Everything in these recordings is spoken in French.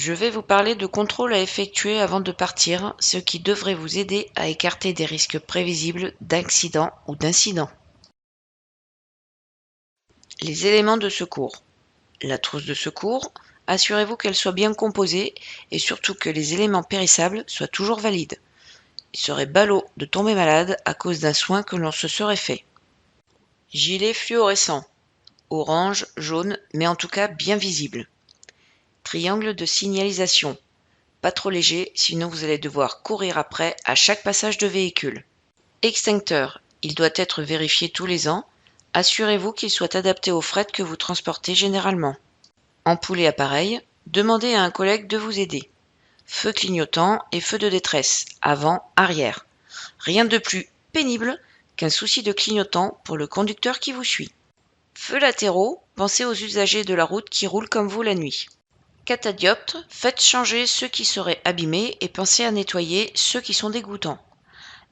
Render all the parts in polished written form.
Je vais vous parler de contrôles à effectuer avant de partir, ce qui devrait vous aider à écarter des risques prévisibles d'accident ou d'incident. Les éléments de secours. La trousse de secours, assurez-vous qu'elle soit bien composée et surtout que les éléments périssables soient toujours valides. Il serait ballot de tomber malade à cause d'un soin que l'on se serait fait. Gilet fluorescent. Orange, jaune, mais en tout cas bien visible. Triangle de signalisation. Pas trop léger, sinon vous allez devoir courir après à chaque passage de véhicule. Extincteur. Il doit être vérifié tous les ans. Assurez-vous qu'il soit adapté au fret que vous transportez généralement. Ampoule et appareil. Demandez à un collègue de vous aider. Feu clignotant et feu de détresse, avant, arrière. Rien de plus pénible qu'un souci de clignotant pour le conducteur qui vous suit. Feux latéraux, pensez aux usagers de la route qui roulent comme vous la nuit. Catadioptre, faites changer ceux qui seraient abîmés et pensez à nettoyer ceux qui sont dégoûtants.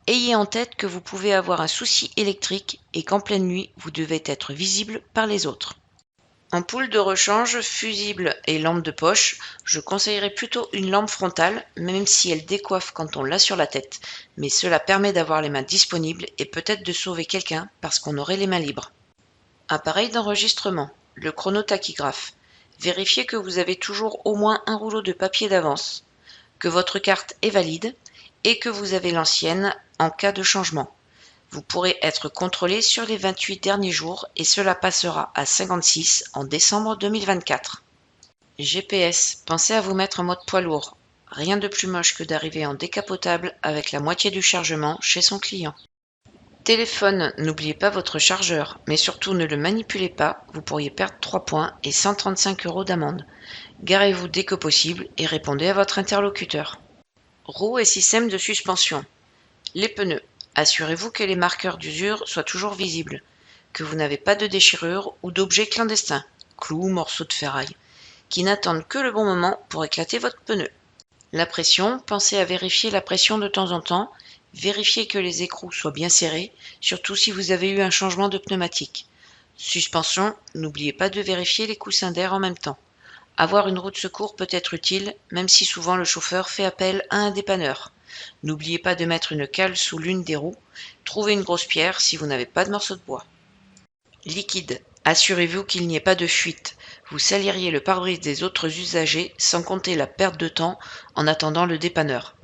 Ayez en tête que vous pouvez avoir un souci électrique et qu'en pleine nuit, vous devez être visible par les autres. Ampoule de rechange, fusible et lampe de poche, je conseillerais plutôt une lampe frontale, même si elle décoiffe quand on l'a sur la tête, mais cela permet d'avoir les mains disponibles et peut-être de sauver quelqu'un parce qu'on aurait les mains libres. Appareil d'enregistrement, le chronotachygraphe. Vérifiez que vous avez toujours au moins un rouleau de papier d'avance, que votre carte est valide et que vous avez l'ancienne en cas de changement. Vous pourrez être contrôlé sur les 28 derniers jours et cela passera à 56 en décembre 2024. GPS, pensez à vous mettre en mode poids lourd. Rien de plus moche que d'arriver en décapotable avec la moitié du chargement chez son client. Téléphone, n'oubliez pas votre chargeur, mais surtout ne le manipulez pas, vous pourriez perdre 3 points et 135 € d'amende. Garez-vous dès que possible et répondez à votre interlocuteur. Roues et système de suspension. Les pneus. Assurez-vous que les marqueurs d'usure soient toujours visibles, que vous n'avez pas de déchirure ou d'objets clandestins, clous, morceaux de ferraille, qui n'attendent que le bon moment pour éclater votre pneu. La pression, pensez à vérifier la pression de temps en temps. Vérifiez que les écrous soient bien serrés, surtout si vous avez eu un changement de pneumatique. Suspension, n'oubliez pas de vérifier les coussins d'air en même temps. Avoir une roue de secours peut être utile, même si souvent le chauffeur fait appel à un dépanneur. N'oubliez pas de mettre une cale sous l'une des roues. Trouvez une grosse pierre si vous n'avez pas de morceau de bois. Liquide. Assurez-vous qu'il n'y ait pas de fuite. Vous saliriez le pare-brise des autres usagers sans compter la perte de temps en attendant le dépanneur.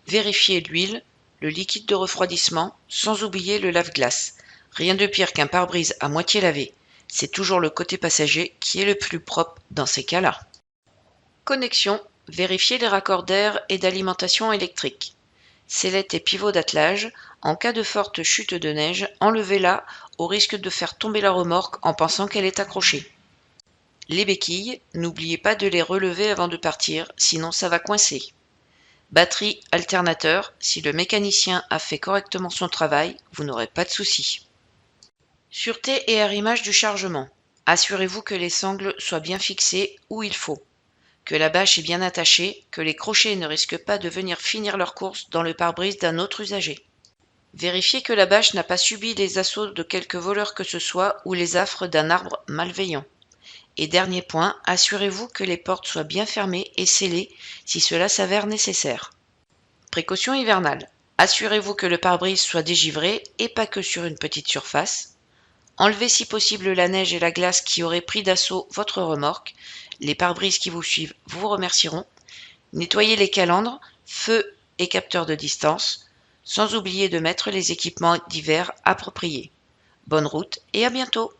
Vérifiez l'huile, le liquide de refroidissement, sans oublier le lave-glace. Rien de pire qu'un pare-brise à moitié lavé. C'est toujours le côté passager qui est le plus propre dans ces cas-là. Connexion. Vérifiez les raccords d'air et d'alimentation électrique. Sellette et pivot d'attelage. En cas de forte chute de neige, enlevez-la au risque de faire tomber la remorque en pensant qu'elle est accrochée. Les béquilles, n'oubliez pas de les relever avant de partir, sinon ça va coincer. Batterie, alternateur, si le mécanicien a fait correctement son travail, vous n'aurez pas de soucis. Sûreté et arrimage du chargement. Assurez-vous que les sangles soient bien fixées où il faut, que la bâche est bien attachée, que les crochets ne risquent pas de venir finir leur course dans le pare-brise d'un autre usager. Vérifiez que la bâche n'a pas subi les assauts de quelque voleur que ce soit ou les affres d'un arbre malveillant. Et dernier point, assurez-vous que les portes soient bien fermées et scellées si cela s'avère nécessaire. Précaution hivernale. Assurez-vous que le pare-brise soit dégivré et pas que sur une petite surface. Enlevez si possible la neige et la glace qui auraient pris d'assaut votre remorque. Les pare-brises qui vous suivent vous remercieront. Nettoyez les calandres, feux et capteurs de distance, sans oublier de mettre les équipements d'hiver appropriés. Bonne route et à bientôt!